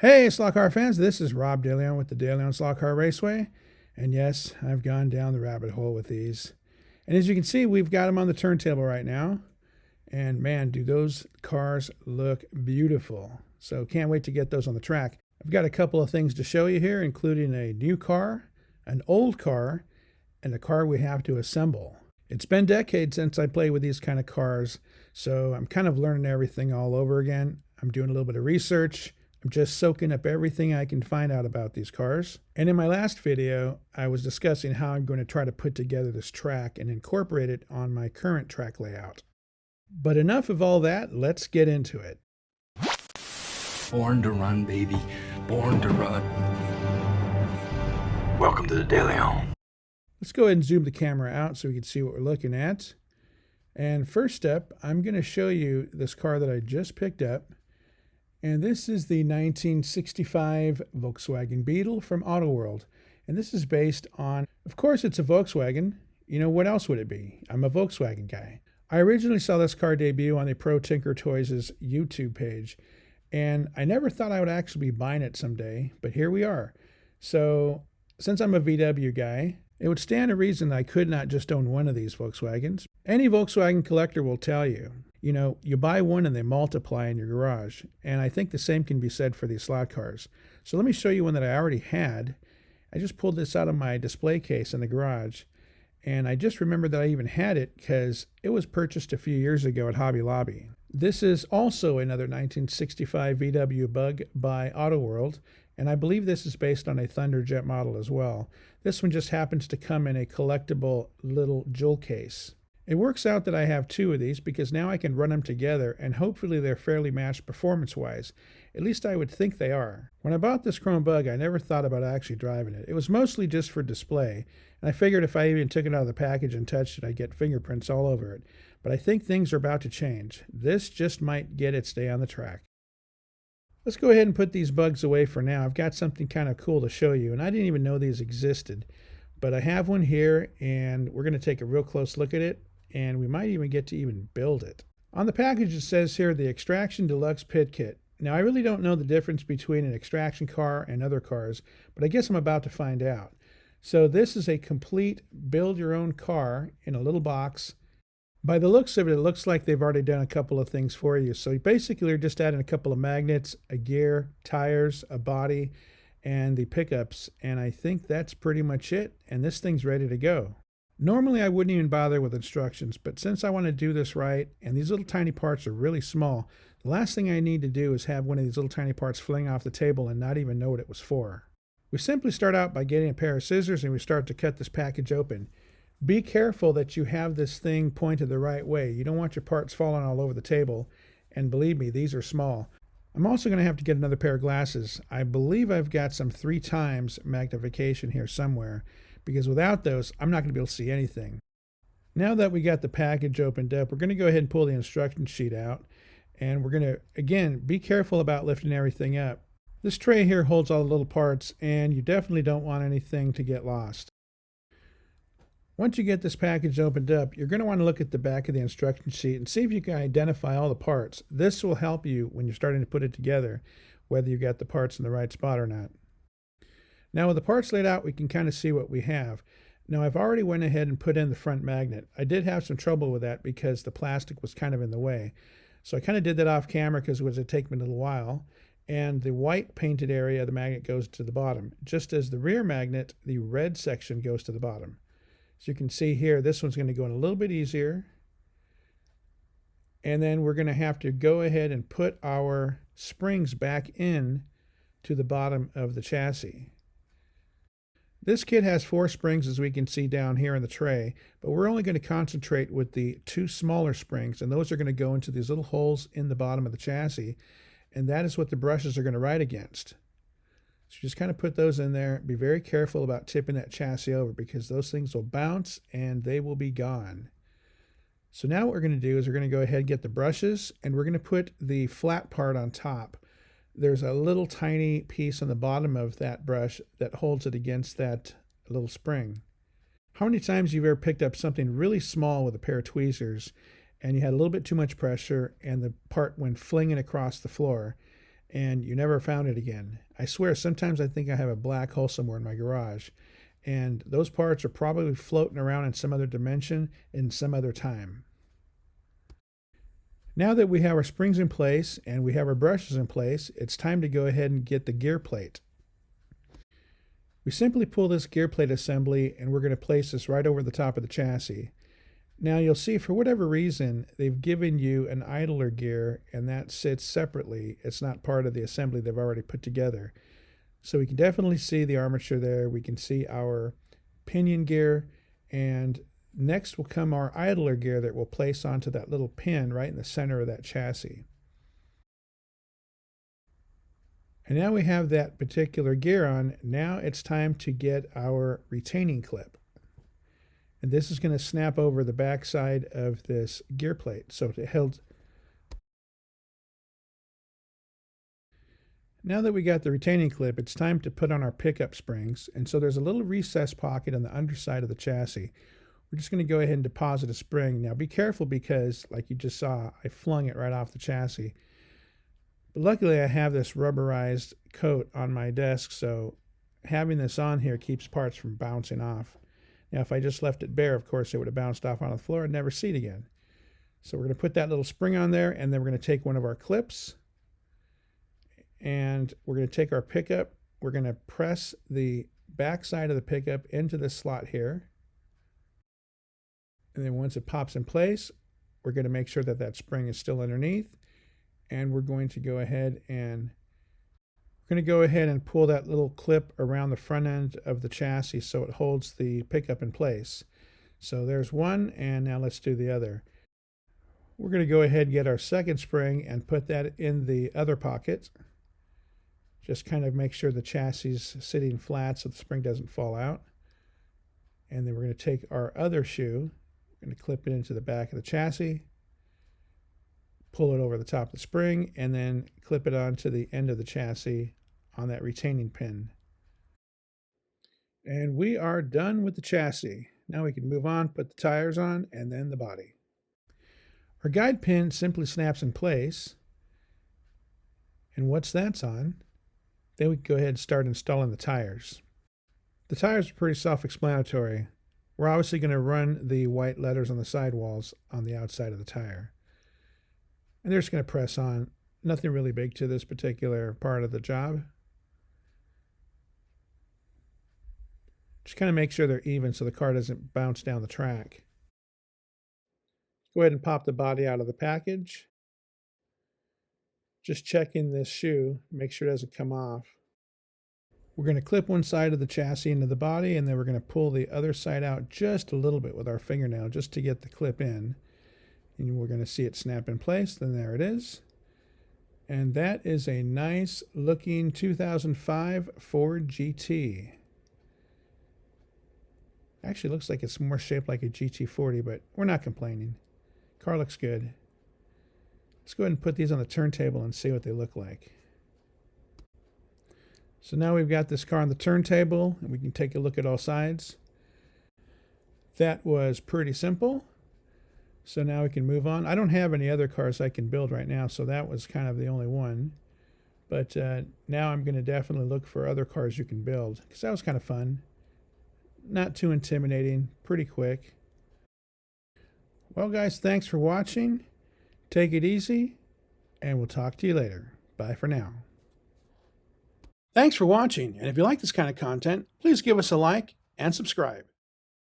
Hey, slot car fans, this is Rob DeLeon with the DeLeon Slot Car Raceway. And yes, I've gone down the rabbit hole with these. And as you can see, we've got them on the turntable right now. And man, do those cars look beautiful. So can't wait to get those on the track. I've got a couple of things to show you here, including a new car, an old car, and a car we have to assemble. It's been decades since I played with these kind of cars, so I'm kind of learning everything all over again. I'm doing a little bit of research. I'm just soaking up everything I can find out about these cars. And in my last video, I was discussing how I'm going to try to put together this track and incorporate it on my current track layout. But enough of all that, let's get into it. Born to run, baby. Born to run. Welcome to the De Leon. Let's go ahead and zoom the camera out so we can see what we're looking at. And first up, I'm going to show you this car that I just picked up. And this is the 1965 Volkswagen Beetle from Autoworld. And this is based on, of course, it's a Volkswagen. You know, what else would it be? I'm a Volkswagen guy. I originally saw this car debut on the Pro Tinker Toys' YouTube page. And I never thought I would actually be buying it someday, but here we are. So since I'm a VW guy, it would stand to reason I could not just own one of these Volkswagens. Any Volkswagen collector will tell you, you know, you buy one and they multiply in your garage. And I think the same can be said for these slot cars. So let me show you one that I already had. I just pulled this out of my display case in the garage. And I just remembered that I even had it because it was purchased a few years ago at Hobby Lobby. This is also another 1965 VW Bug by Autoworld. And I believe this is based on a Thunderjet model as well. This one just happens to come in a collectible little jewel case. It works out that I have two of these because now I can run them together and hopefully they're fairly matched performance-wise. At least I would think they are. When I bought this Chrome Bug, I never thought about actually driving it. It was mostly just for display, and I figured if I even took it out of the package and touched it, I'd get fingerprints all over it. But I think things are about to change. This just might get its day on the track. Let's go ahead and put these bugs away for now. I've got something kind of cool to show you, and I didn't even know these existed. But I have one here, and we're going to take a real close look at it, and we might even get to even build it. On the package it says here, the Xtraction Deluxe Pit Kit. Now I really don't know the difference between an extraction car and other cars, but I guess I'm about to find out. So this is a complete build your own car in a little box. By the looks of it, it looks like they've already done a couple of things for you. So basically you're just adding a couple of magnets, a gear, tires, a body, and the pickups. And I think that's pretty much it. And this thing's ready to go. Normally I wouldn't even bother with instructions, but since I want to do this right, and these little tiny parts are really small, the last thing I need to do is have one of these little tiny parts fling off the table and not even know what it was for. We simply start out by getting a pair of scissors and we start to cut this package open. Be careful that you have this thing pointed the right way. You don't want your parts falling all over the table, and believe me, these are small. I'm also going to have to get another pair of glasses. I believe I've got some 3x magnification here somewhere, because without those, I'm not going to be able to see anything. Now that we got the package opened up, we're going to go ahead and pull the instruction sheet out. And we're going to, again, be careful about lifting everything up. This tray here holds all the little parts, and you definitely don't want anything to get lost. Once you get this package opened up, you're going to want to look at the back of the instruction sheet and see if you can identify all the parts. This will help you when you're starting to put it together, whether you got the parts in the right spot or not. Now with the parts laid out, we can kind of see what we have. Now I've already went ahead and put in the front magnet. I did have some trouble with that because the plastic was kind of in the way. So I kind of did that off camera because it was going to take me a little while. And the white painted area of the magnet goes to the bottom. Just as the rear magnet, the red section goes to the bottom. So you can see here, this one's going to go in a little bit easier. And then we're going to have to go ahead and put our springs back in to the bottom of the chassis. This kit has 4 springs, as we can see down here in the tray, but we're only going to concentrate with the 2 smaller springs, and those are going to go into these little holes in the bottom of the chassis, and that is what the brushes are going to ride against. So just kind of put those in there. Be very careful about tipping that chassis over because those things will bounce and they will be gone. So now what we're going to do is we're going to go ahead and get the brushes, and we're going to put the flat part on top. There's a little tiny piece on the bottom of that brush that holds it against that little spring. How many times you've ever picked up something really small with a pair of tweezers and you had a little bit too much pressure and the part went flinging across the floor, and you never found it again. I swear, sometimes I think I have a black hole somewhere in my garage, and those parts are probably floating around in some other dimension in some other time. Now that we have our springs in place and we have our brushes in place, it's time to go ahead and get the gear plate. We simply pull this gear plate assembly and we're going to place this right over the top of the chassis. Now you'll see, for whatever reason, they've given you an idler gear and that sits separately. It's not part of the assembly they've already put together. So we can definitely see the armature there. We can see our pinion gear, and next will come our idler gear that we'll place onto that little pin right in the center of that chassis. And now we have that particular gear on. Now it's time to get our retaining clip. And this is going to snap over the back side of this gear plate. So it held. Now that we got the retaining clip, it's time to put on our pickup springs. And so there's a little recessed pocket on the underside of the chassis. We're just going to go ahead and deposit a spring. Now be careful because, like you just saw, I flung it right off the chassis. But luckily I have this rubberized coat on my desk, so having this on here keeps parts from bouncing off. Now if I just left it bare, of course it would have bounced off on the floor and never see it again. So we're going to put that little spring on there, and then we're going to take one of our clips and we're going to take our pickup. We're going to press the back side of the pickup into this slot here. And then once it pops in place, we're going to make sure that that spring is still underneath. And we're going to go ahead and pull that little clip around the front end of the chassis so it holds the pickup in place. So there's one, and now let's do the other. We're going to go ahead and get our second spring and put that in the other pocket. Just kind of make sure the chassis is sitting flat so the spring doesn't fall out. And then we're going to take our other shoe, we're going to clip it into the back of the chassis, pull it over the top of the spring, and then clip it onto the end of the chassis on that retaining pin. And we are done with the chassis. Now we can move on, put the tires on, and then the body. Our guide pin simply snaps in place. And once that's on, then we can go ahead and start installing the tires. The tires are pretty self-explanatory. We're obviously going to run the white letters on the sidewalls on the outside of the tire. And they're just going to press on. Nothing really big to this particular part of the job. Just kind of make sure they're even so the car doesn't bounce down the track. Go ahead and pop the body out of the package. Just checking this shoe, make sure it doesn't come off. We're going to clip one side of the chassis into the body, and then we're going to pull the other side out just a little bit with our fingernail just to get the clip in. And we're going to see it snap in place. Then there it is. And that is a nice looking 2005 Ford GT. Actually looks like it's more shaped like a GT40, but we're not complaining. Car looks good. Let's go ahead and put these on the turntable and see what they look like. So now we've got this car on the turntable, and we can take a look at all sides. That was pretty simple. So now we can move on. I don't have any other cars I can build right now, so that was kind of the only one. But now I'm going to definitely look for other cars you can build, because that was kind of fun. Not too intimidating, pretty quick. Well, guys, thanks for watching. Take it easy, and we'll talk to you later. Bye for now. Thanks for watching, and if you like this kind of content, please give us a like and subscribe.